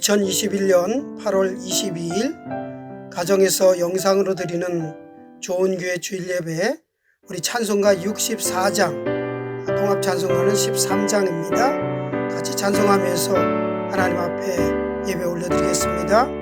2021년 8월 22일 가정에서 영상으로 드리는 좋은 교회 주일 예배, 우리 찬송가 64장, 통합 찬송가는 13장입니다. 같이 찬송하면서 하나님 앞에 예배 올려드리겠습니다.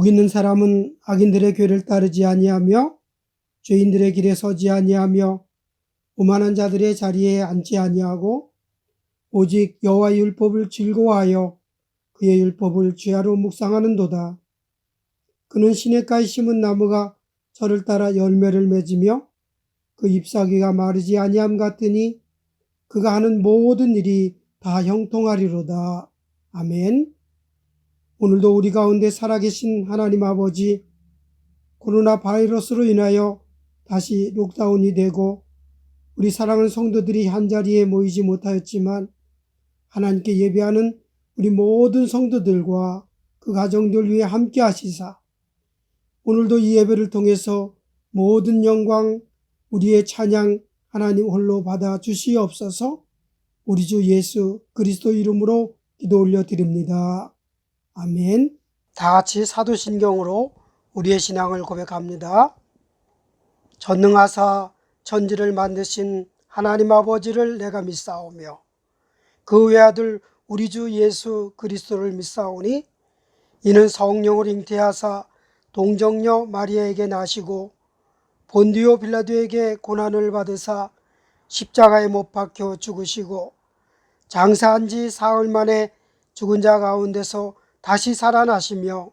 복 있는 사람은 악인들의 궤를 따르지 아니하며 죄인들의 길에 서지 아니하며 오만한 자들의 자리에 앉지 아니하고 오직 여호와의 율법을 즐거워하여 그의 율법을 주야로 묵상하는도다. 그는 시냇가에 심은 나무가 저를 따라 열매를 맺으며 그 잎사귀가 마르지 아니함 같으니 그가 하는 모든 일이 다 형통하리로다. 아멘. 오늘도 우리 가운데 살아계신 하나님 아버지, 코로나 바이러스로 인하여 다시 록다운이 되고 우리 사랑하는 성도들이 한자리에 모이지 못하였지만 하나님께 예배하는 우리 모든 성도들과 그 가정들 위해 함께 하시사 오늘도 이 예배를 통해서 모든 영광, 우리의 찬양 하나님 홀로 받아 주시옵소서. 우리 주 예수 그리스도 이름으로 기도 올려드립니다. 아멘. 다 같이 사도신경으로 우리의 신앙을 고백합니다. 전능하사 천지를 만드신 하나님 아버지를 내가 믿사오며 그 외아들 우리 주 예수 그리스도를 믿사오니 이는 성령을 잉태하사 동정녀 마리아에게 나시고 본디오 빌라도에게 고난을 받으사 십자가에 못 박혀 죽으시고 장사한 지 사흘 만에 죽은 자 가운데서 다시 살아나시며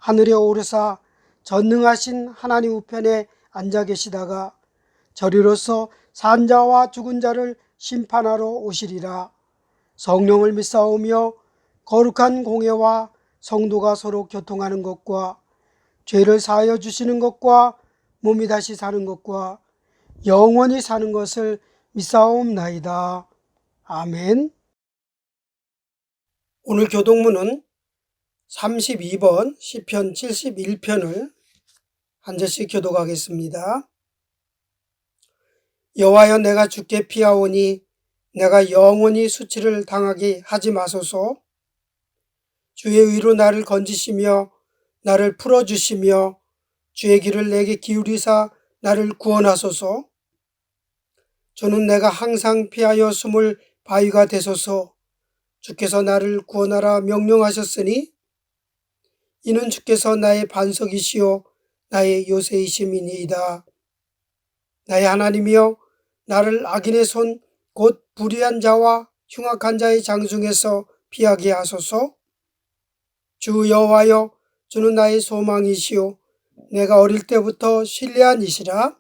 하늘에 오르사 전능하신 하나님 우편에 앉아 계시다가 저리로서 산자와 죽은 자를 심판하러 오시리라. 성령을 믿사오며 거룩한 공회와 성도가 서로 교통하는 것과 죄를 사하여 주시는 것과 몸이 다시 사는 것과 영원히 사는 것을 믿사옵나이다. 아멘. 오늘 교동문은 32번 시편 71편을 한 절씩 교독하겠습니다. 여호와여, 내가 주께 피하오니 내가 영원히 수치를 당하게 하지 마소서. 주의 의로 나를 건지시며 나를 풀어주시며 주의 길을 내게 기울이사 나를 구원하소서. 주는 내가 항상 피하여 숨을 바위가 되소서. 주께서 나를 구원하라 명령하셨으니 이는 주께서 나의 반석이시요 나의 요새이심이니이다. 나의 하나님이여, 나를 악인의 손 곧 불의한 자와 흉악한 자의 장중에서 피하게 하소서. 주 여호와여, 주는 나의 소망이시요 내가 어릴 때부터 신뢰한 이시라.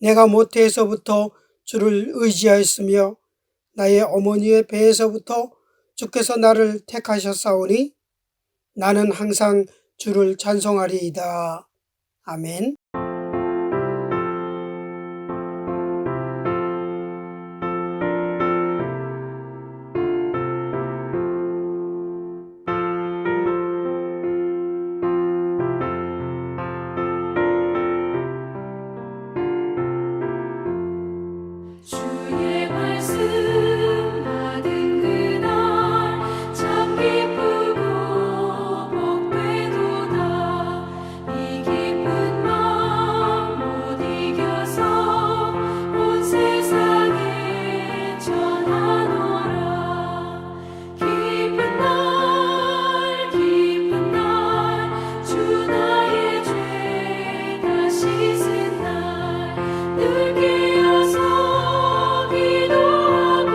내가 모태에서부터 주를 의지하였으며 나의 어머니의 배에서부터 주께서 나를 택하셨사오니 나는 항상 주를 찬송하리이다. 아멘. 주의 말씀 받은 그날 참 기쁘고 복되도다. 이 기쁜 마음 못 이겨서 온 세상에 전하노라. 기쁜 날 주 나의 죄 다 씻은 날 늘 깨어서 기도하고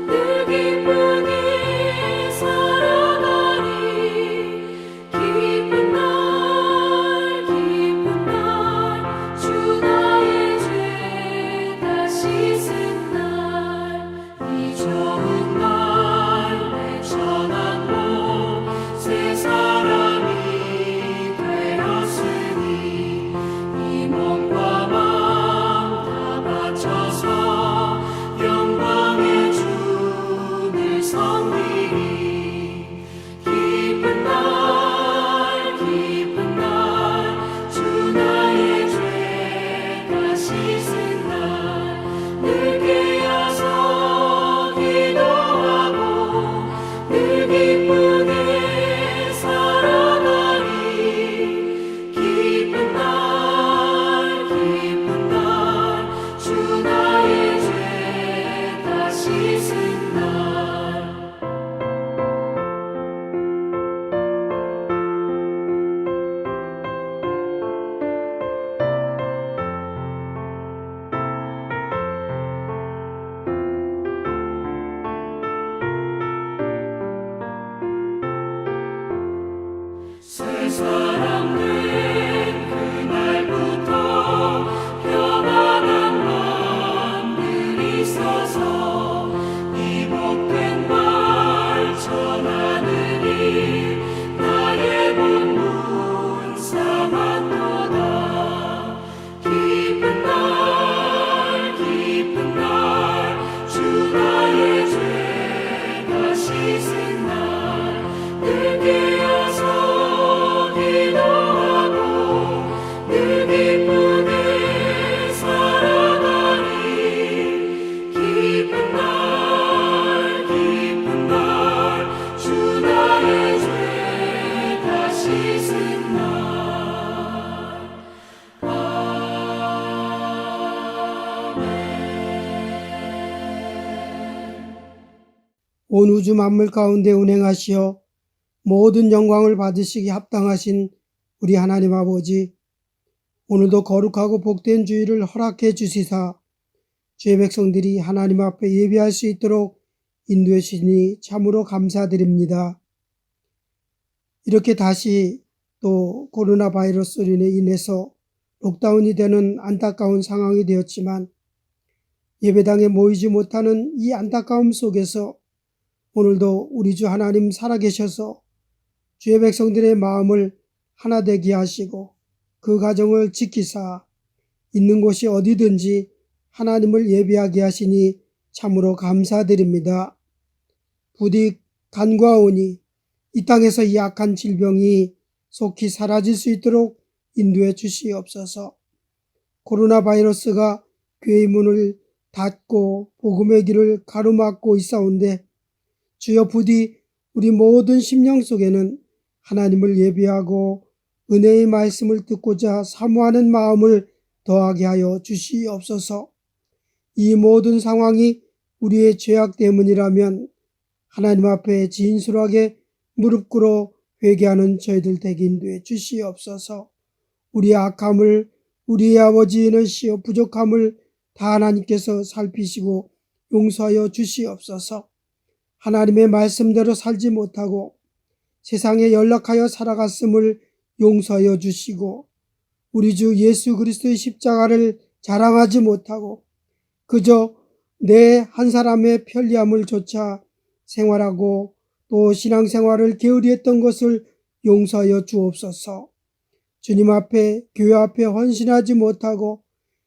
늘 기쁘게 살아가리. 기쁜 날 주 나의 죄 다 씻은 날 이 좋은 날 내 천한 복 새 사람이 되었으니 이 몸과 마음 다 바쳐서 영광의 주를 섬기리. 기쁜 날 주 나의 죄 다 씻은 날 늘 깨어서 기도하고 늘 기쁘게 살아가리. 기쁜 날 주 나의 죄 다 씻은 날. 새 사람 된 그날부터 평안한 마음 늘 있어서 이 복된 말 전하느니 나의 본문 삼았도다. 기쁜 날 주 나의 죄 다 씻은 날 늘 깨어서 기도하고 늘 기쁘게 살아가리. 기쁜 날 주 나의 죄 다 씻은 날. 온 우주 만물 가운데 운행하시어 모든 영광을 받으시기 합당하신 우리 하나님 아버지, 오늘도 거룩하고 복된 주일을 허락해 주시사 주의 백성들이 하나님 앞에 예배할 수 있도록 인도해 주시니 참으로 감사드립니다. 이렇게 다시 또 코로나 바이러스로 인해서 록다운이 되는 안타까운 상황이 되었지만 예배당에 모이지 못하는 이 안타까움 속에서 오늘도 우리 주 하나님 살아계셔서 주의 백성들의 마음을 하나 되게 하시고 그 가정을 지키사 있는 곳이 어디든지 하나님을 예배하게 하시니 참으로 감사드립니다. 부디 간과하오니 이 땅에서 이 악한 질병이 속히 사라질 수 있도록 인도해 주시옵소서. 코로나 바이러스가 교회의 문을 닫고 복음의 길을 가로막고 있사온데 주여 부디 우리 모든 심령 속에는 하나님을 예배하고 은혜의 말씀을 듣고자 사모하는 마음을 더하게 하여 주시옵소서. 이 모든 상황이 우리의 죄악 때문이라면 하나님 앞에 진솔하게 무릎 꿇어 회개하는 저희들 되게 인도해 주시옵소서. 우리의 악함을 우리의 아버지이시여 부족함을 다 하나님께서 살피시고 용서하여 주시옵소서. 하나님의 말씀대로 살지 못하고 세상에 연락하여 살아갔음을 용서하여 주시고 우리 주 예수 그리스도의 십자가를 자랑하지 못하고 그저 내 한 사람의 편리함을 조차 생활하고 또 신앙생활을 게으리했던 것을 용서하여 주옵소서. 주님 앞에 교회 앞에 헌신하지 못하고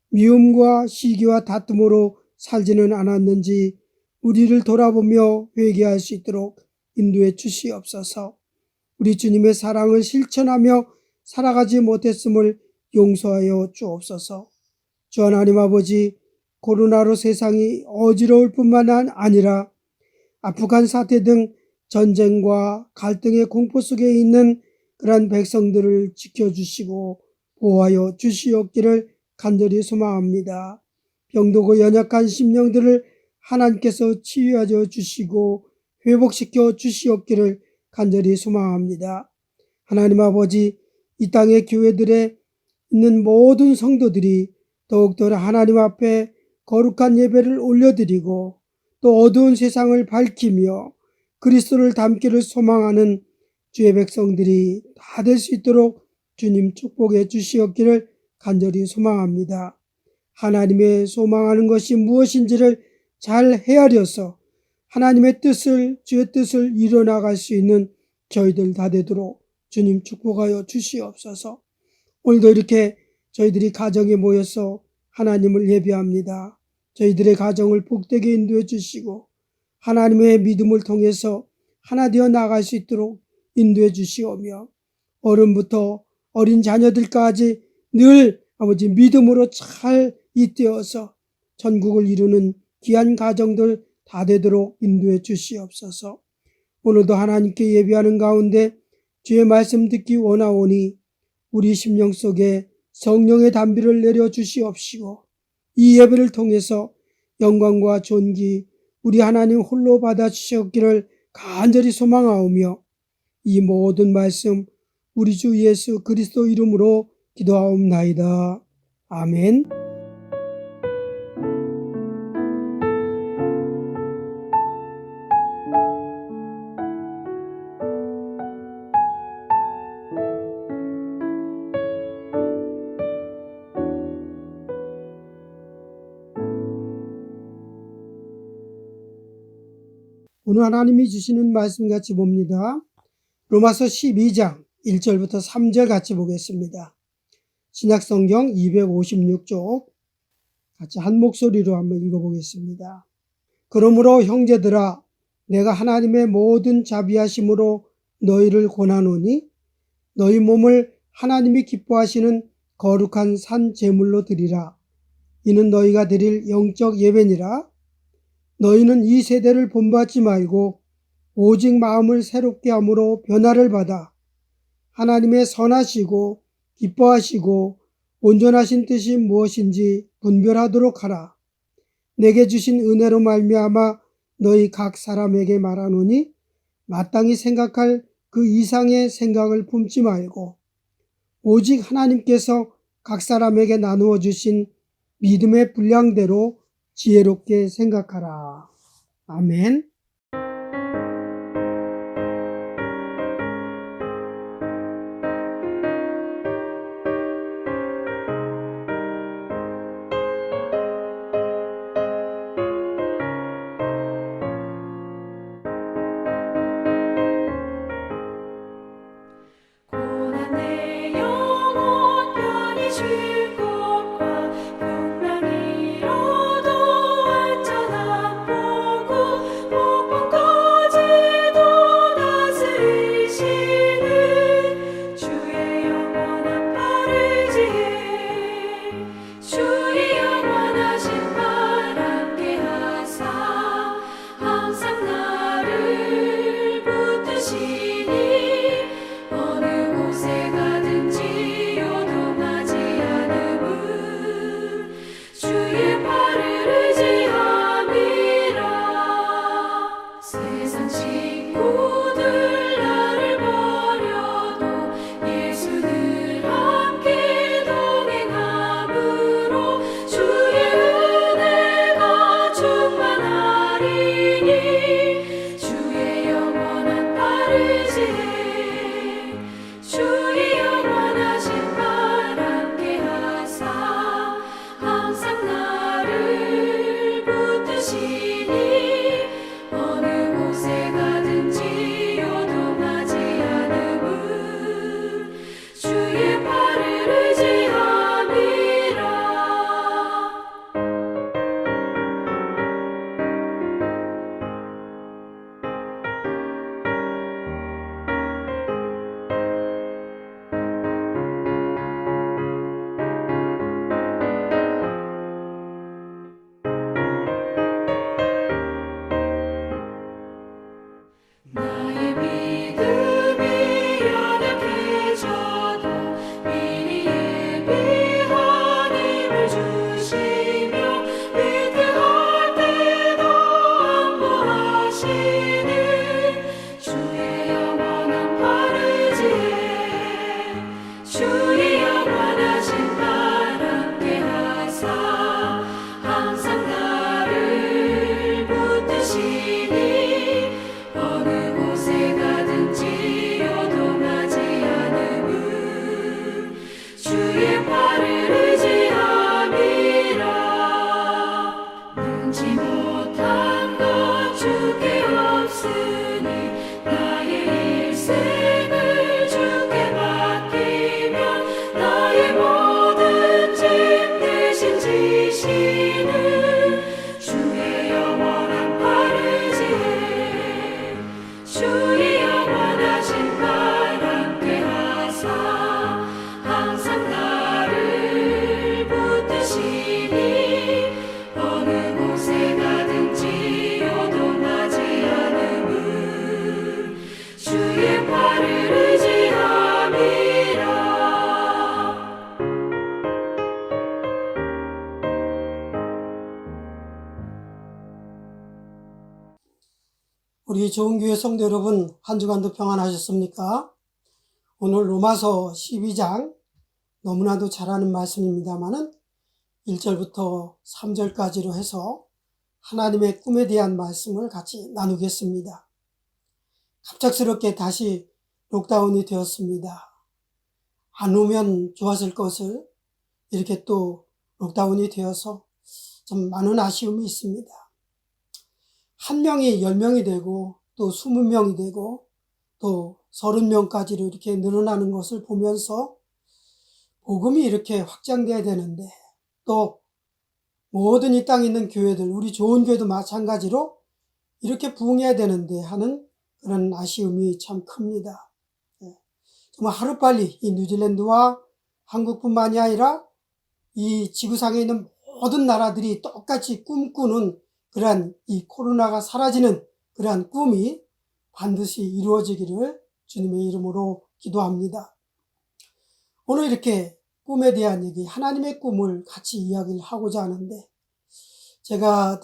미움과 시기와 다툼으로 살지는 않았는지 우리를 돌아보며 회개할 수 있도록 인도해 주시옵소서. 우리 주님의 사랑을 실천하며 살아가지 못했음을 용서하여 주옵소서. 주 하나님 아버지, 코로나로 세상이 어지러울 뿐만 아니라 아프간 사태 등 전쟁과 갈등의 공포 속에 있는 그러한 백성들을 지켜주시고 보호하여 주시옵기를 간절히 소망합니다. 병들고 연약한 심령들을 하나님께서 치유하여 주시고 회복시켜 주시옵기를 간절히 소망합니다. 하나님 아버지, 이 땅의 교회들에 있는 모든 성도들이 더욱더 하나님 앞에 거룩한 예배를 올려드리고 또 어두운 세상을 밝히며 그리스도를 닮기를 소망하는 주의 백성들이 다 될 수 있도록 주님 축복해 주시옵기를 간절히 소망합니다. 하나님의 소망하는 것이 무엇인지를 잘 헤아려서 하나님의 뜻을, 주의 뜻을 이뤄나갈 수 있는 저희들 다 되도록 주님 축복하여 주시옵소서. 오늘도 이렇게 저희들이 가정에 모여서 하나님을 예배합니다. 저희들의 가정을 복되게 인도해 주시고 하나님의 믿음을 통해서 하나 되어 나갈 수 있도록 인도해 주시오며 어른부터 어린 자녀들까지 늘 아버지 믿음으로 잘 잇대어서 전국을 이루는 귀한 가정들 다 되도록 인도해 주시옵소서. 오늘도 하나님께 예배하는 가운데 주의 말씀 듣기 원하오니 우리 심령 속에 성령의 담비를 내려 주시옵시고 이 예배를 통해서 영광과 존귀 우리 하나님 홀로 받아 주시옵기를 간절히 소망하오며 이 모든 말씀 우리 주 예수 그리스도 이름으로 기도하옵나이다. 아멘. 오늘 하나님이 주시는 말씀 같이 봅니다. 로마서 12장 1절부터 3절 같이 보겠습니다. 신약성경 256쪽 같이 한 목소리로 한번 읽어보겠습니다. 그러므로 형제들아 내가 하나님의 모든 자비하심으로 너희를 권하노니 너희 몸을 하나님이 기뻐하시는 거룩한 산 제물로 드리라. 이는 너희가 드릴 영적 예배니라. 너희는 이 세대를 본받지 말고 오직 마음을 새롭게 함으로 변화를 받아 하나님의 선하시고 기뻐하시고 온전하신 뜻이 무엇인지 분별하도록 하라. 내게 주신 은혜로 말미암아 너희 각 사람에게 말하노니 마땅히 생각할 그 이상의 생각을 품지 말고 오직 하나님께서 각 사람에게 나누어 주신 믿음의 분량대로 지혜롭게 생각하라. 아멘. 우리 좋은 교회 성도 여러분, 한 주간도 평안하셨습니까? 오늘 로마서 12장, 너무나도 잘 아는 말씀입니다만은 1절부터 3절까지로 해서 하나님의 꿈에 대한 말씀을 같이 나누겠습니다. 갑작스럽게 다시 록다운이 되었습니다. 안 오면 좋았을 것을 이렇게 또 록다운이 되어서 좀 많은 아쉬움이 있습니다. 1명이 10명이 되고 또 20명이 되고 또 30명까지로 이렇게 늘어나는 것을 보면서 복음이 이렇게 확장돼야 되는데, 또 모든 이 땅에 있는 교회들, 우리 좋은 교회도 마찬가지로 이렇게 부흥해야 되는데 하는 그런 아쉬움이 참 큽니다. 정말 하루빨리 이 뉴질랜드와 한국뿐만이 아니라 이 지구상에 있는 모든 나라들이 똑같이 꿈꾸는 그러한 이 코로나가 사라지는 그러한 꿈이 반드시 이루어지기를 주님의 이름으로 기도합니다. 오늘 이렇게 꿈에 대한 얘기, 하나님의 꿈을 같이 이야기를 하고자 하는데, 제가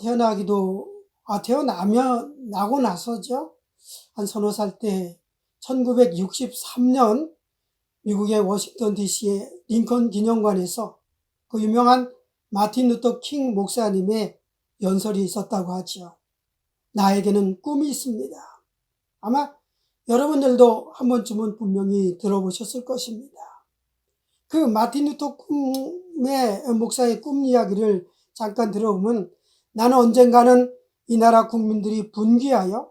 나고 나서죠. 한 서너 살 때 1963년 미국의 워싱턴 DC의 링컨 기념관에서 그 유명한 마틴 루터 킹 목사님의 연설이 있었다고 하죠. 나에게는 꿈이 있습니다. 아마 여러분들도 한 번쯤은 분명히 들어보셨을 것입니다. 그 마틴 루터 킹의 목사의 꿈 이야기를 잠깐 들어보면, 나는 언젠가는 이 나라 국민들이 분기하여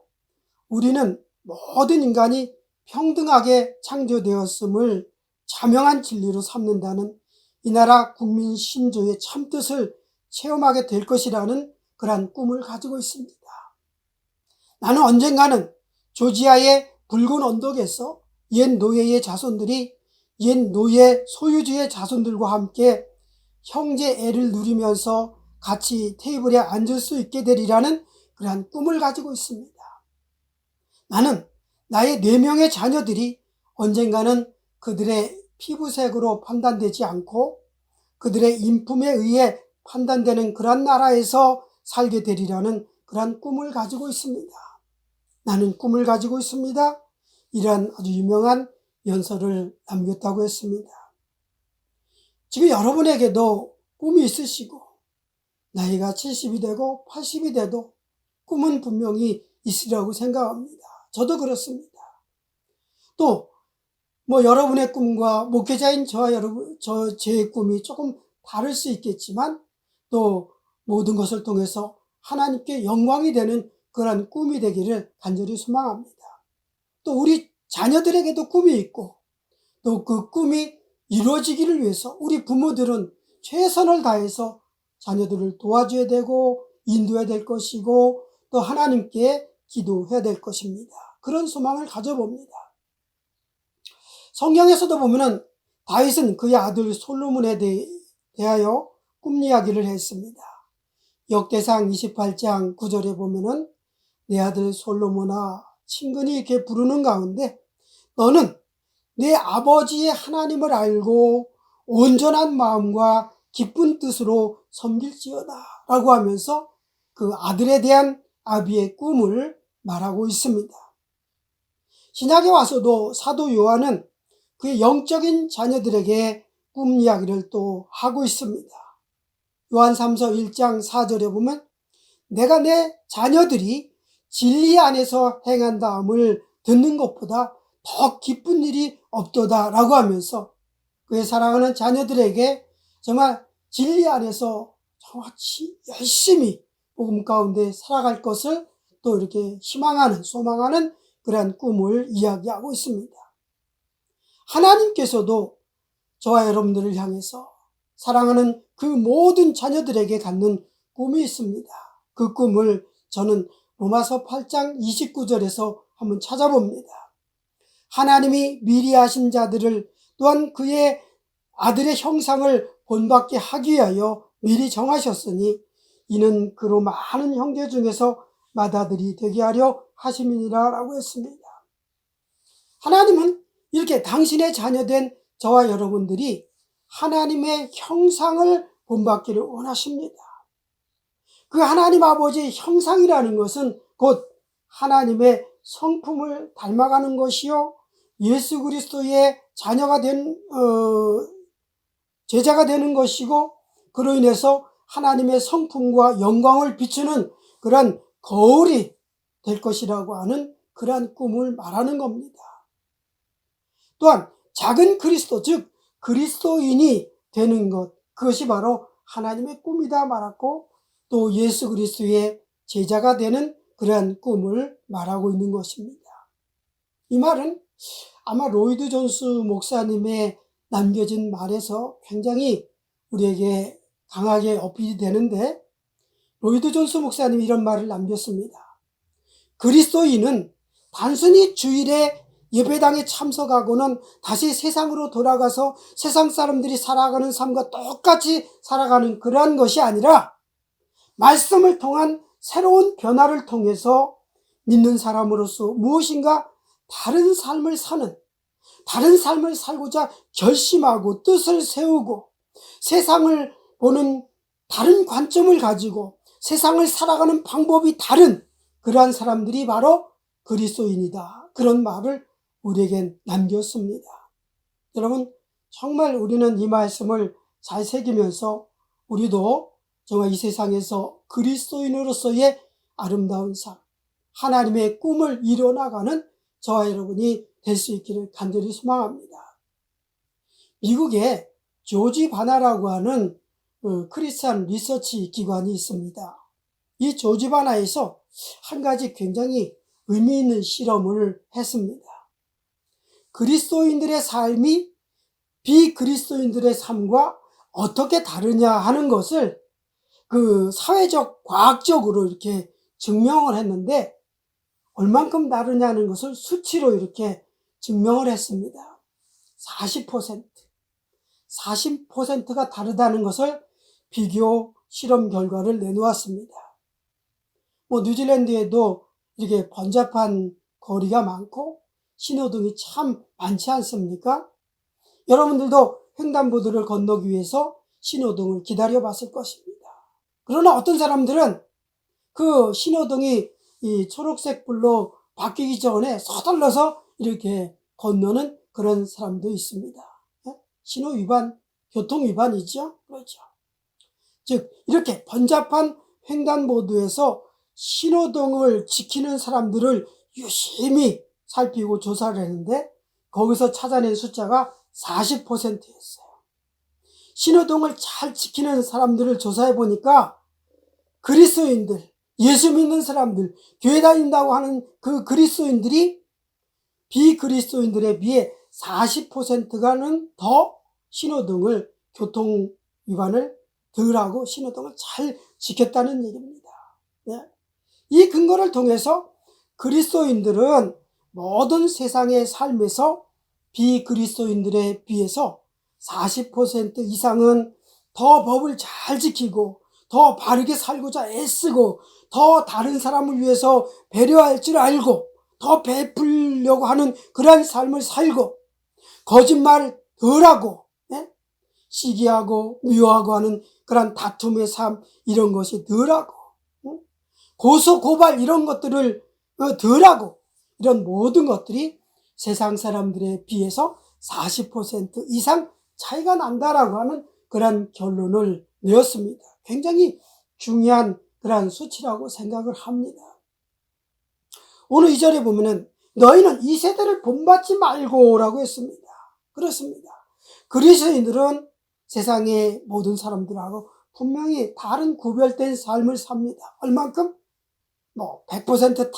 우리는 모든 인간이 평등하게 창조되었음을 자명한 진리로 삼는다는 이 나라 국민 신조의 참뜻을 체험하게 될 것이라는 그러한 꿈을 가지고 있습니다. 나는 언젠가는 조지아의 붉은 언덕에서 옛 노예의 자손들이 옛 노예 소유주의 자손들과 함께 형제애를 누리면서 같이 테이블에 앉을 수 있게 되리라는 그러한 꿈을 가지고 있습니다. 나는 나의 4명의 자녀들이 언젠가는 그들의 피부색으로 판단되지 않고 그들의 인품에 의해 판단되는 그러한 나라에서 살게 되리라는 그러한 꿈을 가지고 있습니다. 나는 꿈을 가지고 있습니다. 이러한 아주 유명한 연설을 남겼다고 했습니다. 지금 여러분에게도 꿈이 있으시고 나이가 70이 되고 80이 돼도 꿈은 분명히 있으리라고 생각합니다. 저도 그렇습니다. 또 여러분의 꿈과 목회자인 저의 꿈이 조금 다를 수 있겠지만, 또 모든 것을 통해서 하나님께 영광이 되는 그러한 꿈이 되기를 간절히 소망합니다. 또 우리 자녀들에게도 꿈이 있고, 또 그 꿈이 이루어지기를 위해서 우리 부모들은 최선을 다해서 자녀들을 도와줘야 되고 인도해야 될 것이고, 또 하나님께 기도해야 될 것입니다. 그런 소망을 가져봅니다. 성경에서도 보면은 다윗은 그의 아들 솔로몬에 대하여 꿈 이야기를 했습니다. 역대상 28장 9절에 보면은 내 아들 솔로몬아, 친근히 이렇게 부르는 가운데 너는 내 아버지의 하나님을 알고 온전한 마음과 기쁜 뜻으로 섬길지어다 라고 하면서 그 아들에 대한 아비의 꿈을 말하고 있습니다. 신약에 와서도 사도 요한은 그의 영적인 자녀들에게 꿈 이야기를 또 하고 있습니다. 요한 3서 1장 4절에 보면 내가 내 자녀들이 진리 안에서 행한다함을 듣는 것보다 더 기쁜 일이 없도다 라고 하면서 그의 사랑하는 자녀들에게 정말 진리 안에서 정말 열심히 복음 가운데 살아갈 것을 또 이렇게 희망하는, 소망하는 그러한 꿈을 이야기하고 있습니다. 하나님께서도 저와 여러분들을 향해서 사랑하는 그 모든 자녀들에게 갖는 꿈이 있습니다. 그 꿈을 저는 로마서 8장 29절에서 한번 찾아봅니다. 하나님이 미리 하신 자들을 또한 그의 아들의 형상을 본받게 하기 위하여 미리 정하셨으니 이는 그로 많은 형제 중에서 맏아들이 되게 하려 하심이니라 라고 했습니다. 하나님은 이렇게 당신의 자녀된 저와 여러분들이 하나님의 형상을 본받기를 원하십니다. 그 하나님 아버지의 형상이라는 것은 곧 하나님의 성품을 닮아가는 것이요, 예수 그리스도의 자녀가 제자가 되는 것이고, 그로 인해서 하나님의 성품과 영광을 비추는 그러한 거울이 될 것이라고 하는 그러한 꿈을 말하는 겁니다. 또한 작은 그리스도, 즉 그리스도인이 되는 것, 그것이 바로 하나님의 꿈이다 말았고, 또 예수 그리스도의 제자가 되는 그러한 꿈을 말하고 있는 것입니다. 이 말은 아마 로이드 존스 목사님의 남겨진 말에서 굉장히 우리에게 강하게 어필이 되는데, 로이드 존스 목사님이 이런 말을 남겼습니다. 그리스도인은 단순히 주일에 예배당에 참석하고는 다시 세상으로 돌아가서 세상 사람들이 살아가는 삶과 똑같이 살아가는 그러한 것이 아니라, 말씀을 통한 새로운 변화를 통해서 믿는 사람으로서 무엇인가 다른 삶을 살고자 결심하고 뜻을 세우고 세상을 보는 다른 관점을 가지고 세상을 살아가는 방법이 다른 그러한 사람들이 바로 그리스도인이다. 그런 말을 우리에겐 남겼습니다. 여러분, 정말 우리는 이 말씀을 잘 새기면서 우리도 정말 이 세상에서 그리스도인으로서의 아름다운 삶, 하나님의 꿈을 이뤄나가는 저와 여러분이 될 수 있기를 간절히 소망합니다. 미국에 조지 바나라고 하는 크리스찬 리서치 기관이 있습니다. 이 조지 바나에서 한 가지 굉장히 의미 있는 실험을 했습니다. 그리스도인들의 삶이 비그리스도인들의 삶과 어떻게 다르냐 하는 것을 사회적, 과학적으로 이렇게 증명을 했는데, 얼만큼 다르냐는 것을 수치로 이렇게 증명을 했습니다. 40%가 다르다는 것을 비교 실험 결과를 내놓았습니다. 뉴질랜드에도 이렇게 번잡한 거리가 많고 신호등이 참 많지 않습니까? 여러분들도 횡단보도를 건너기 위해서 신호등을 기다려 봤을 것입니다. 그러나 어떤 사람들은 그 신호등이 이 초록색 불로 바뀌기 전에 서둘러서 이렇게 건너는 그런 사람도 있습니다. 신호 위반, 교통 위반이죠. 그렇죠. 즉 이렇게 번잡한 횡단보도에서 신호등을 지키는 사람들을 유심히 살피고 조사를 했는데, 거기서 찾아낸 숫자가 40%였어요. 신호등을 잘 지키는 사람들을 조사해 보니까 그리스도인들, 예수 믿는 사람들, 교회 다닌다고 하는 그 그리스도인들이 비그리스도인들에 비해 40%가는 더 신호등을, 교통 위반을 덜하고 신호등을 잘 지켰다는 얘기입니다. 네. 이 근거를 통해서 그리스도인들은 모든 세상의 삶에서 비그리스도인들에 비해서 40% 이상은 더 법을 잘 지키고 더 바르게 살고자 애쓰고 더 다른 사람을 위해서 배려할 줄 알고 더 베풀려고 하는 그러한 삶을 살고, 거짓말 덜하고, 시기하고 미워하고 하는 그런 다툼의 삶, 이런 것이 덜하고, 고소 고발 이런 것들을 덜하고, 이런 모든 것들이 세상 사람들에 비해서 40% 이상 차이가 난다라고 하는 그런 결론을 내었습니다. 굉장히 중요한 그런 수치라고 생각을 합니다. 오늘 2절에 보면은 너희는 이 세대를 본받지 말고라고 했습니다. 그렇습니다. 그리스도인들은 세상의 모든 사람들하고 분명히 다른 구별된 삶을 삽니다. 얼만큼? 100%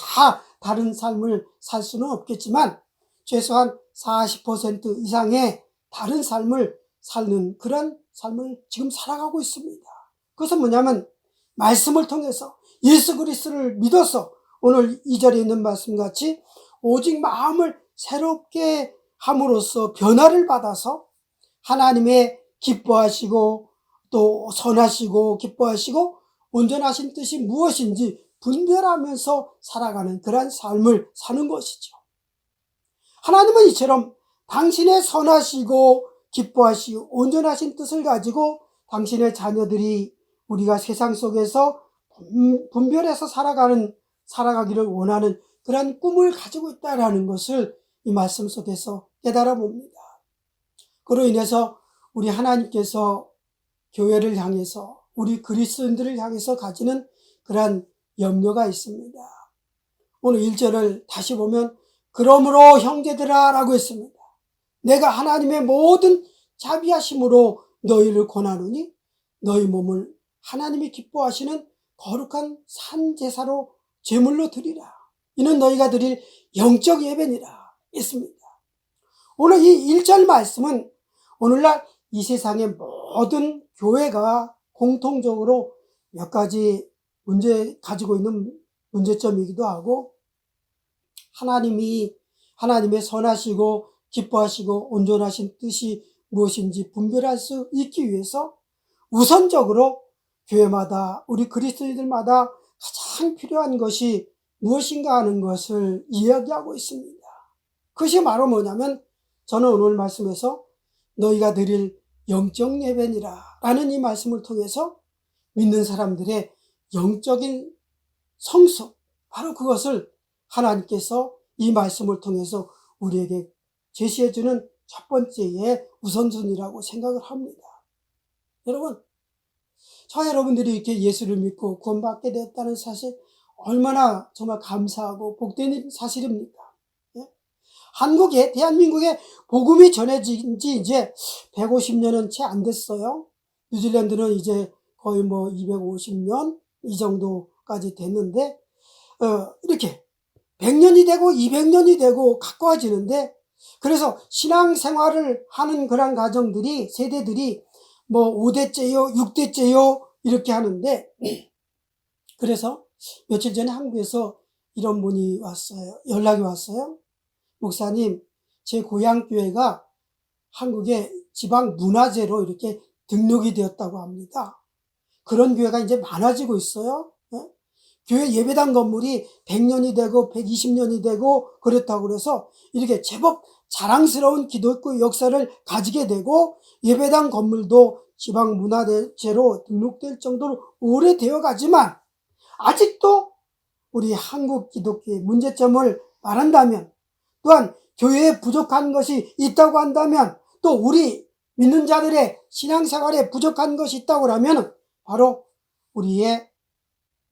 다른 삶을 살 수는 없겠지만 최소한 40% 이상의 다른 삶을 사는 그런 삶을 지금 살아가고 있습니다. 그것은 뭐냐면 말씀을 통해서 예수 그리스도를 믿어서 오늘 2절에 있는 말씀같이 오직 마음을 새롭게 함으로써 변화를 받아서 하나님의 기뻐하시고 또 선하시고 기뻐하시고 온전하신 뜻이 무엇인지 분별하면서 살아가는 그런 삶을 사는 것이죠. 하나님은 이처럼 당신의 선하시고 기뻐하시고 온전하신 뜻을 가지고 당신의 자녀들이 우리가 세상 속에서 분별해서 살아가는 살아가기를 원하는 그런 꿈을 가지고 있다라는 것을 이 말씀 속에서 깨달아 봅니다. 그로 인해서 우리 하나님께서 교회를 향해서 우리 그리스도인들을 향해서 가지는 그러한 염려가 있습니다. 오늘 1절을 다시 보면 그러므로 형제들아 라고 했습니다. 내가 하나님의 모든 자비하심으로 너희를 권하노니 너희 몸을 하나님이 기뻐하시는 거룩한 산제사로 제물로 드리라. 이는 너희가 드릴 영적 예배니라 했습니다. 오늘 이 1절 말씀은 오늘날 이 세상의 모든 교회가 공통적으로 몇 가지 가지고 있는 문제점이기도 하고 하나님의 선하시고 기뻐하시고 온전하신 뜻이 무엇인지 분별할 수 있기 위해서 우선적으로 교회마다 우리 그리스도인들마다 가장 필요한 것이 무엇인가 하는 것을 이야기하고 있습니다. 그것이 바로 뭐냐면 저는 오늘 말씀에서 너희가 드릴 영적 예배니라 라는 이 말씀을 통해서 믿는 사람들의 영적인 성숙, 바로 그것을 하나님께서 이 말씀을 통해서 우리에게 제시해주는 첫 번째의 우선순위라고 생각을 합니다. 여러분, 저 여러분들이 이렇게 예수를 믿고 구원받게 되었다는 사실 얼마나 정말 감사하고 복된 사실입니까? 예? 대한민국에 복음이 전해진 지 이제 150년은 채 안 됐어요. 뉴질랜드는 이제 거의 250년 이 정도까지 됐는데, 이렇게 100년이 되고 200년이 되고 가까워지는데, 그래서 신앙생활을 하는 그런 가정들이, 세대들이 5대째요, 6대째요, 이렇게 하는데, 그래서 며칠 전에 한국에서 이런 분이 왔어요. 연락이 왔어요. 목사님, 제 고향 교회가 한국의 지방 문화재로 이렇게 등록이 되었다고 합니다. 그런 교회가 이제 많아지고 있어요. 교회 예배당 건물이 100년이 되고 120년이 되고 그렇다고 그래서 이렇게 제법 자랑스러운 기독교 역사를 가지게 되고 예배당 건물도 지방 문화재로 등록될 정도로 오래되어 가지만 아직도 우리 한국 기독교의 문제점을 말한다면, 또한 교회에 부족한 것이 있다고 한다면, 또 우리 믿는 자들의 신앙생활에 부족한 것이 있다고 하면 바로 우리의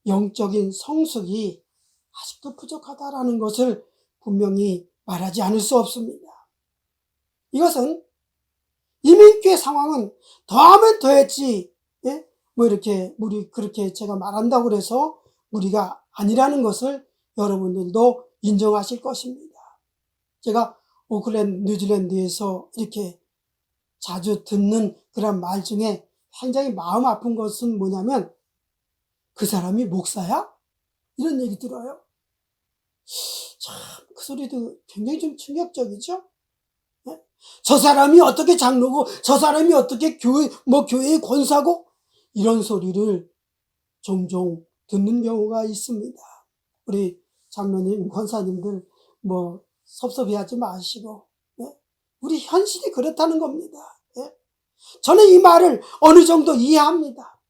영적인 성숙이 아직도 부족하다라는 것을 분명히 말하지 않을 수 없습니다. 이것은 이민교회 상황은 더하면 더했지, 이렇게 우리 그렇게 제가 말한다고 해서 무리가 아니라는 것을 여러분들도 인정하실 것입니다. 제가 오클랜드, 뉴질랜드에서 이렇게 자주 듣는 그런 말 중에 굉장히 마음 아픈 것은 뭐냐면, 그 사람이 목사야? 이런 얘기 들어요. 참, 그 소리도 굉장히 좀 충격적이죠? 네? 저 사람이 어떻게 장로고, 저 사람이 어떻게 교회의 권사고, 이런 소리를 종종 듣는 경우가 있습니다. 우리 장로님, 권사님들, 섭섭해하지 마시고, 우리 현실이 그렇다는 겁니다. 저는 이 말을 어느 정도 이해합니다.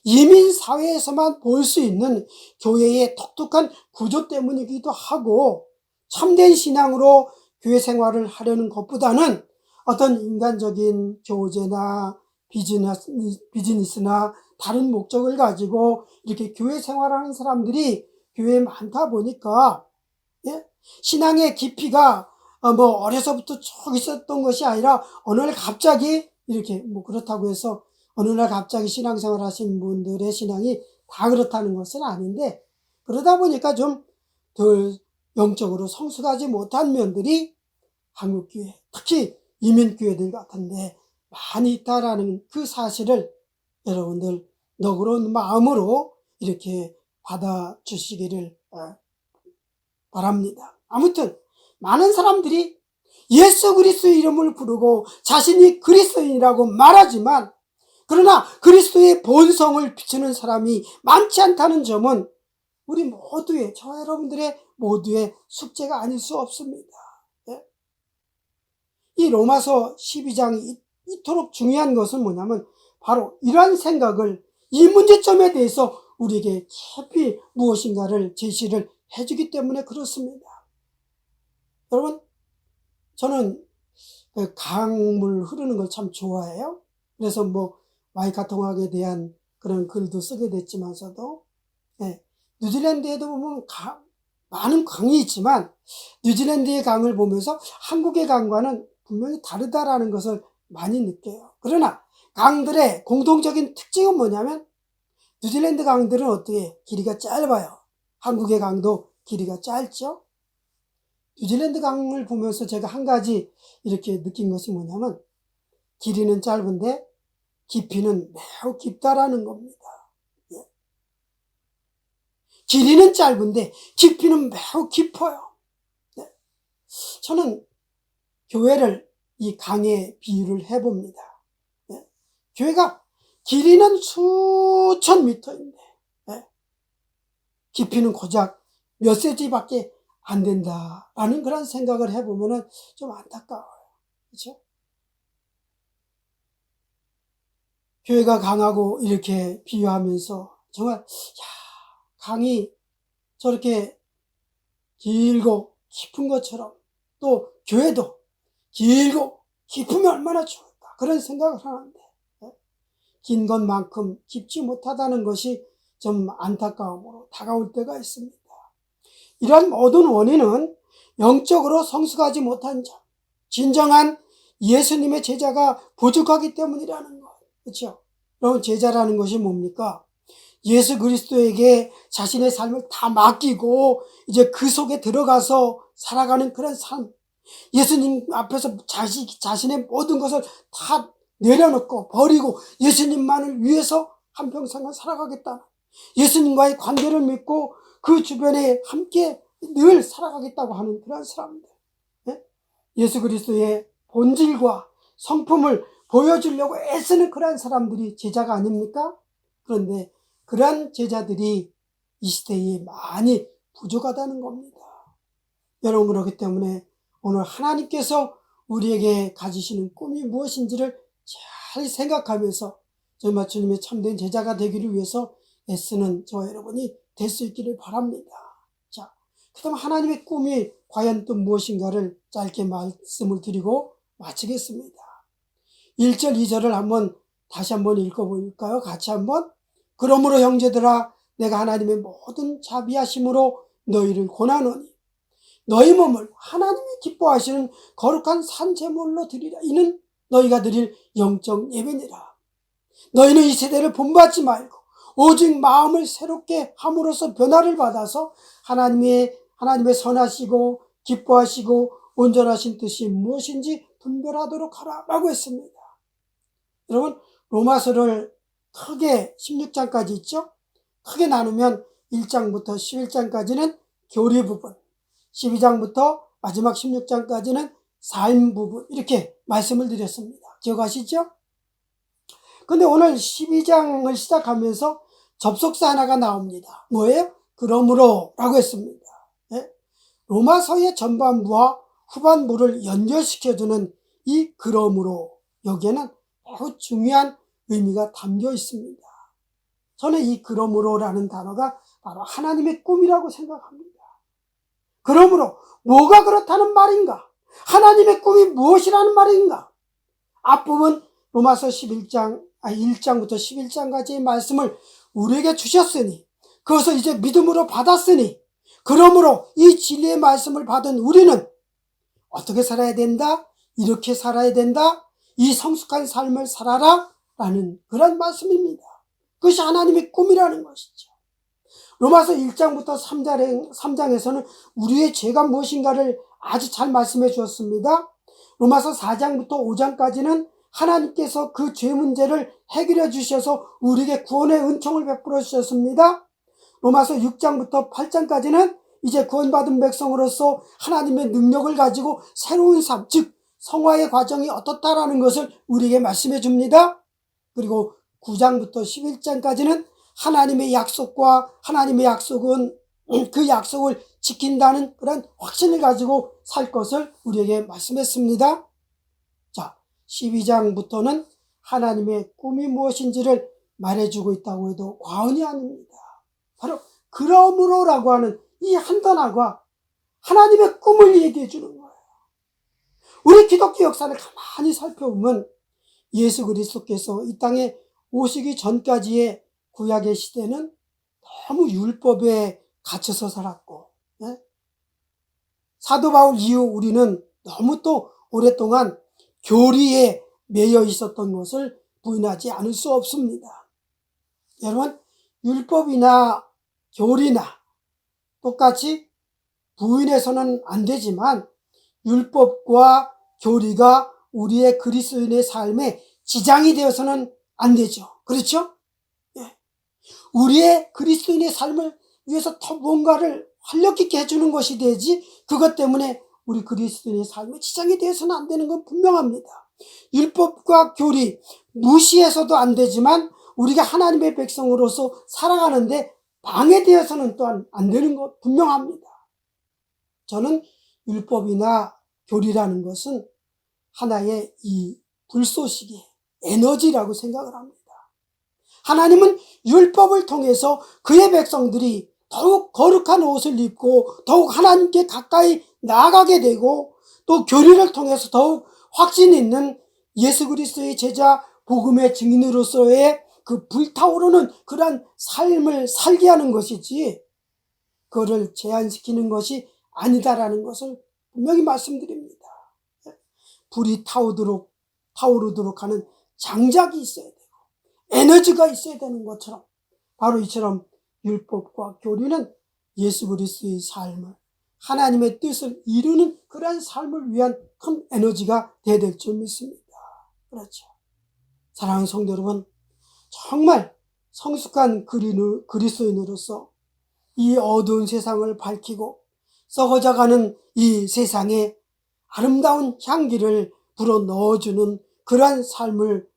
이민사회에서만 볼 수 있는 교회의 독특한 구조 때문이기도 하고, 참된 신앙으로 교회 생활을 하려는 것보다는 어떤 인간적인 교제나 비즈니스나 다른 목적을 가지고 이렇게 교회 생활하는 사람들이 교회에 많다 보니까, 신앙의 깊이가 어려서부터 쭉 있었던 것이 아니라 어느 날 갑자기 이렇게 그렇다고 해서 어느 날 갑자기 신앙생활 하신 분들의 신앙이 다 그렇다는 것은 아닌데, 그러다 보니까 좀 덜 영적으로 성숙하지 못한 면들이 한국교회, 특히 이민교회들 같은데 많이 있다라는 그 사실을 여러분들 너그러운 마음으로 이렇게 받아주시기를 바랍니다. 아무튼 많은 사람들이 예수 그리스도의 이름을 부르고 자신이 그리스도인이라고 말하지만, 그러나 그리스도의 본성을 비추는 사람이 많지 않다는 점은 우리 모두의, 저 여러분들의 모두의 숙제가 아닐 수 없습니다. 이 로마서 12장이 이토록 중요한 것은 뭐냐면 바로 이러한 생각을, 이 문제점에 대해서 우리에게 깊이 무엇인가를 제시를 해주기 때문에 그렇습니다. 여러분, 저는 그 강물 흐르는 걸 참 좋아해요. 그래서 뭐 와이카토강에 대한 그런 글도 쓰게 됐지만서도, 예, 뉴질랜드에도 보면 많은 강이 있지만 뉴질랜드의 강을 보면서 한국의 강과는 분명히 다르다라는 것을 많이 느껴요. 그러나 강들의 공통적인 특징은 뭐냐면 뉴질랜드 강들은 어떻게 길이가 짧아요. 한국의 강도 길이가 짧죠. 뉴질랜드 강을 보면서 제가 한 가지 이렇게 느낀 것이 뭐냐면 길이는 짧은데 깊이는 매우 깊다라는 겁니다. 예. 길이는 짧은데 깊이는 매우 깊어요. 예. 저는 교회를 이 강에 비유를 해봅니다. 예. 교회가 길이는 수천 미터인데, 예. 깊이는 고작 몇 cm밖에 안 된다라는 그런 생각을 해보면은 좀 안타까워요. 그렇죠? 교회가 강하고 이렇게 비유하면서 정말, 야, 강이 저렇게 길고 깊은 것처럼 또 교회도 길고 깊으면 얼마나 좋을까 그런 생각을 하는데, 긴 것만큼 깊지 못하다는 것이 좀 안타까움으로 다가올 때가 있습니다. 이러한 모든 원인은 영적으로 성숙하지 못한 점, 진정한 예수님의 제자가 부족하기 때문이라는 것. 그렇죠? 여러분, 제자라는 것이 뭡니까? 예수 그리스도에게 자신의 삶을 다 맡기고 이제 그 속에 들어가서 살아가는 그런 삶. 예수님 앞에서 자신의 모든 것을 다 내려놓고 버리고 예수님만을 위해서 한평생을 살아가겠다. 예수님과의 관계를 믿고 그 주변에 함께 늘 살아가겠다고 하는 그런 사람들. 예수 그리스도의 본질과 성품을 보여주려고 애쓰는 그런 사람들이 제자가 아닙니까? 그런데 그러한 제자들이 이 시대에 많이 부족하다는 겁니다. 여러분, 그렇기 때문에 오늘 하나님께서 우리에게 가지시는 꿈이 무엇인지를 잘 생각하면서 정말 주님의 참된 제자가 되기를 위해서 애쓰는 저와 여러분이 될 수 있기를 바랍니다. 자, 그다음 하나님의 꿈이 과연 또 무엇인가를 짧게 말씀을 드리고 마치겠습니다. 1절, 2절을 다시 한번 읽어볼까요? 같이 한번. 그러므로 형제들아, 내가 하나님의 모든 자비하심으로 너희를 권하노니 너희 몸을 하나님이 기뻐하시는 거룩한 산제물로 드리라. 이는 너희가 드릴 영적 예배니라. 너희는 이 세대를 본받지 말고 오직 마음을 새롭게 함으로써 변화를 받아서 하나님의 선하시고 기뻐하시고 온전하신 뜻이 무엇인지 분별하도록 하라 라고 했습니다. 여러분, 로마서를 크게 16장까지 있죠? 크게 나누면 1장부터 11장까지는 교리 부분, 12장부터 마지막 16장까지는 삶 부분, 이렇게 말씀을 드렸습니다. 기억하시죠? 근데 오늘 12장을 시작하면서 접속사 하나가 나옵니다. 뭐예요? 그러므로 라고 했습니다. 예? 로마서의 전반부와 후반부를 연결시켜주는 이 그러므로, 여기에는 매우 중요한 의미가 담겨 있습니다. 저는 이 그러므로라는 단어가 바로 하나님의 꿈이라고 생각합니다. 그러므로 뭐가 그렇다는 말인가? 하나님의 꿈이 무엇이라는 말인가? 앞부분 로마서 1장부터 11장까지의 말씀을 우리에게 주셨으니, 그것을 이제 믿음으로 받았으니, 그러므로 이 진리의 말씀을 받은 우리는 어떻게 살아야 된다? 이렇게 살아야 된다? 이 성숙한 삶을 살아라? 라는 그런 말씀입니다. 그것이 하나님의 꿈이라는 것이죠. 로마서 1장부터 3장에서는 우리의 죄가 무엇인가를 아주 잘 말씀해 주었습니다. 로마서 4장부터 5장까지는 하나님께서 그 죄 문제를 해결해 주셔서 우리에게 구원의 은총을 베풀어 주셨습니다. 로마서 6장부터 8장까지는 이제 구원받은 백성으로서 하나님의 능력을 가지고 새로운 삶, 즉 성화의 과정이 어떻다라는 것을 우리에게 말씀해 줍니다. 그리고 9장부터 11장까지는 하나님의 약속과 하나님의 약속은 그 약속을 지킨다는 그런 확신을 가지고 살 것을 우리에게 말씀했습니다. 자, 12장부터는 하나님의 꿈이 무엇인지를 말해주고 있다고 해도 과언이 아닙니다. 바로 그러므로라고 하는 이 한단화가 하나님의 꿈을 얘기해 주는 거예요. 우리 기독교 역사를 가만히 살펴보면 예수 그리스도께서 이 땅에 오시기 전까지의 구약의 시대는 너무 율법에 갇혀서 살았고, 예? 사도 바울 이후 우리는 너무 또 오랫동안 교리에 매여 있었던 것을 부인하지 않을 수 없습니다. 여러분, 율법이나 교리나 똑같이 부인해서는 안 되지만 율법과 교리가 우리의 그리스도인의 삶에 지장이 되어서는 안 되죠. 그렇죠? 예. 우리의 그리스도인의 삶을 위해서 더 뭔가를 활력 있게 해주는 것이 되지, 그것 때문에 우리 그리스도인의 삶에 지장이 되어서는 안 되는 건 분명합니다. 율법과 교리 무시해서도 안 되지만 우리가 하나님의 백성으로서 살아가는데 방해되어서는 또한 안 되는 것 분명합니다. 저는 율법이나 교리라는 것은 하나의 이 불쏘시개, 에너지라고 생각을 합니다. 하나님은 율법을 통해서 그의 백성들이 더욱 거룩한 옷을 입고 더욱 하나님께 가까이 나아가게 되고, 또 교리를 통해서 더욱 확신 있는 예수 그리스도의 제자 복음의 증인으로서의 그 불타오르는 그러한 삶을 살게 하는 것이지, 그거를 제한시키는 것이 아니다라는 것을 분명히 말씀드립니다. 불이 타오르도록 하는 장작이 있어야 되고 에너지가 있어야 되는 것처럼, 바로 이처럼 율법과 교리는 예수 그리스도의 삶을, 하나님의 뜻을 이루는 그러한 삶을 위한 큰 에너지가 되어야 될 줄 믿습니다. 그렇죠. 사랑하는 성도 여러분, 정말 성숙한 그리스도인으로서 이 어두운 세상을 밝히고 썩어져가는 이 세상에 아름다운 향기를 불어 넣어주는 그러한 삶을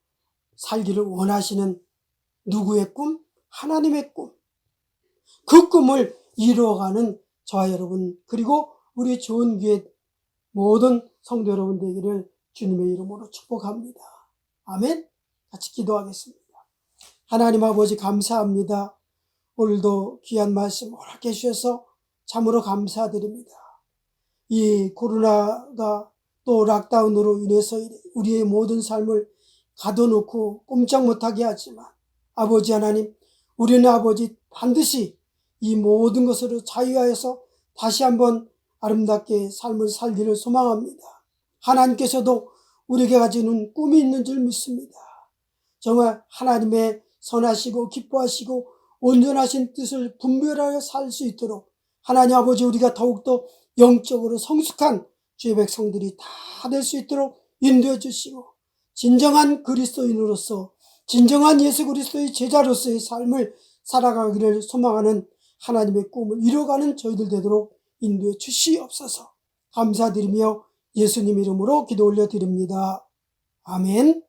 살기를 원하시는 누구의 꿈? 하나님의 꿈. 그 꿈을 이루어가는 저와 여러분, 그리고 우리 좋은 교회 모든 성도 여러분 되기를 주님의 이름으로 축복합니다. 아멘. 같이 기도하겠습니다. 하나님 아버지 감사합니다. 오늘도 귀한 말씀 허락해 주셔서 참으로 감사드립니다. 이 코로나가 또 락다운으로 인해서 우리의 모든 삶을 가둬놓고 꼼짝 못하게 하지만, 아버지 하나님, 우리는 아버지 반드시 이 모든 것으로 자유하여서 다시 한번 아름답게 삶을 살기를 소망합니다. 하나님께서도 우리에게 가지는 꿈이 있는 줄 믿습니다. 정말 하나님의 선하시고 기뻐하시고 온전하신 뜻을 분별하여 살 수 있도록 하나님 아버지, 우리가 더욱더 영적으로 성숙한 주의 백성들이 다 될 수 있도록 인도해 주시고, 진정한 그리스도인으로서, 진정한 예수 그리스도의 제자로서의 삶을 살아가기를 소망하는 하나님의 꿈을 이뤄가는 저희들 되도록 인도해 주시옵소서. 감사드리며 예수님 이름으로 기도 올려드립니다. 아멘.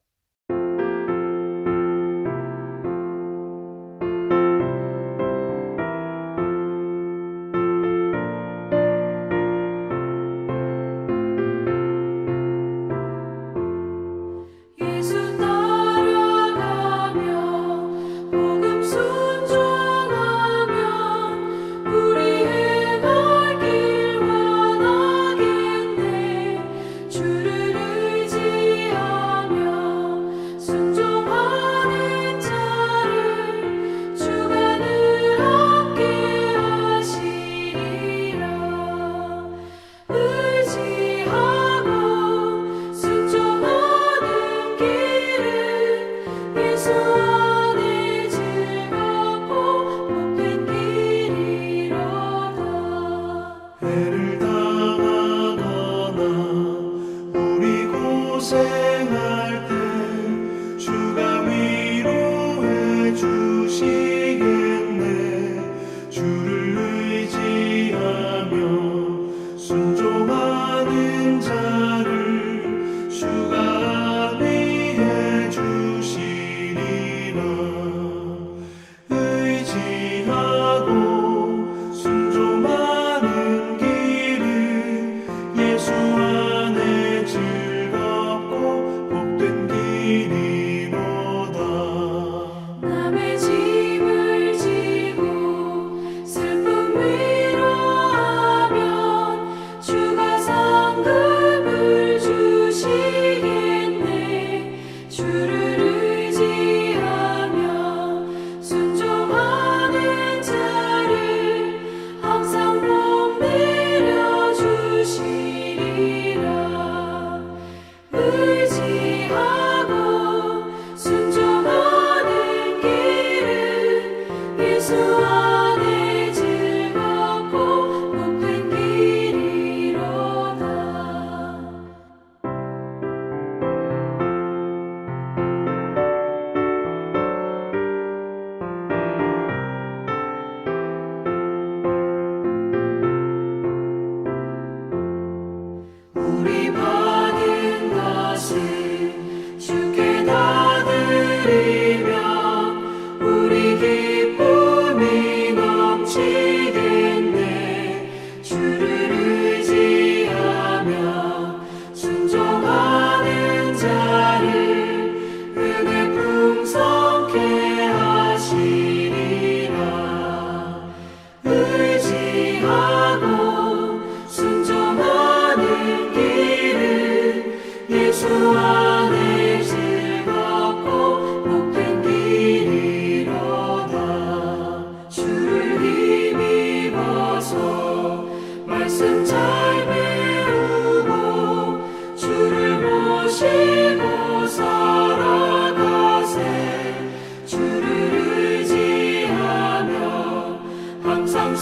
예수 따라가며 복음 순종하며 우리의 갈 길 원하겠네. 주를 의지하며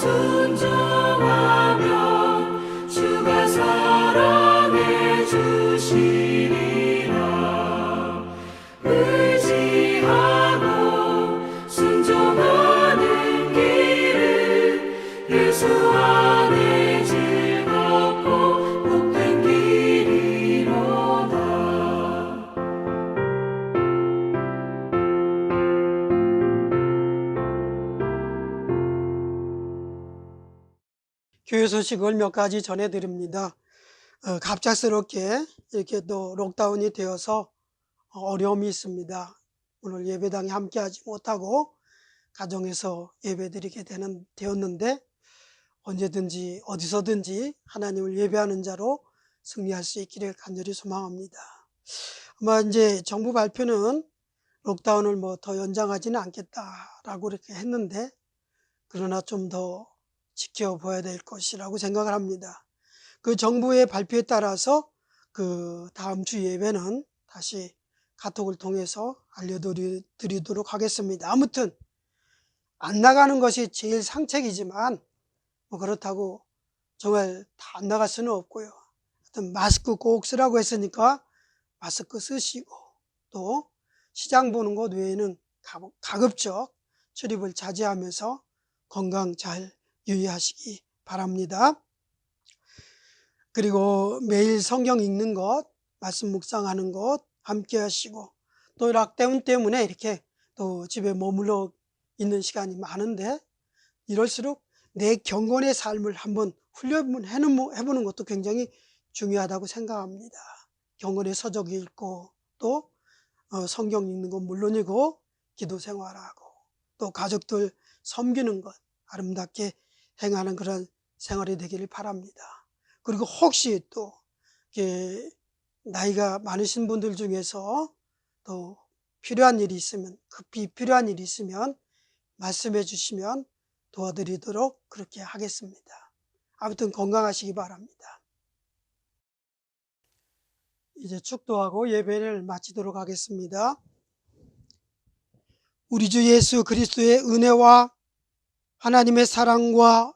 순종하면 주가 사랑해 주시리라. 의지하고 순종하는 길은 예수 안에 즐겁고 복된 길이로다. 교회 소식을 몇 가지 전해드립니다. 갑작스럽게 이렇게 또 록다운이 되어서 어려움이 있습니다. 오늘 예배당에 함께하지 못하고 가정에서 예배드리게 되었는데 언제든지 어디서든지 하나님을 예배하는 자로 승리할 수 있기를 간절히 소망합니다. 아마 이제 정부 발표는 록다운을 더 연장하지는 않겠다라고 이렇게 했는데, 그러나 좀 더 지켜봐야 될 것이라고 생각을 합니다. 그 정부의 발표에 따라서 그 다음 주 예배는 다시 카톡을 통해서 알려드리도록 하겠습니다. 아무튼 안 나가는 것이 제일 상책이지만 그렇다고 정말 다 안 나갈 수는 없고요. 하여튼 마스크 꼭 쓰라고 했으니까 마스크 쓰시고, 또 시장 보는 것 외에는 가급적 출입을 자제하면서 건강 잘 유의하시기 바랍니다. 그리고 매일 성경 읽는 것, 말씀 묵상하는 것 함께 하시고, 또 락다운 때문에 이렇게 또 집에 머물러 있는 시간이 많은데, 이럴수록 내 경건의 삶을 한번 훈련해보는 것도 굉장히 중요하다고 생각합니다. 경건의 서적 읽고, 또 성경 읽는 건 물론이고 기도 생활하고, 또 가족들 섬기는 것 아름답게 행하는 그런 생활이 되기를 바랍니다. 그리고 혹시 또 나이가 많으신 분들 중에서 또 필요한 일이 있으면, 급히 필요한 일이 있으면 말씀해 주시면 도와드리도록 그렇게 하겠습니다. 아무튼 건강하시기 바랍니다. 이제 축도하고 예배를 마치도록 하겠습니다. 우리 주 예수 그리스도의 은혜와 하나님의 사랑과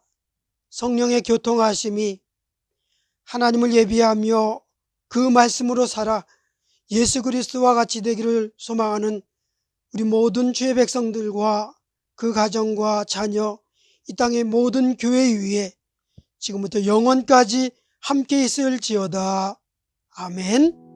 성령의 교통하심이 하나님을 예비하며 그 말씀으로 살아 예수 그리스도와 같이 되기를 소망하는 우리 모든 주의 백성들과 그 가정과 자녀, 이 땅의 모든 교회 위에 지금부터 영원까지 함께 있을지어다. 아멘.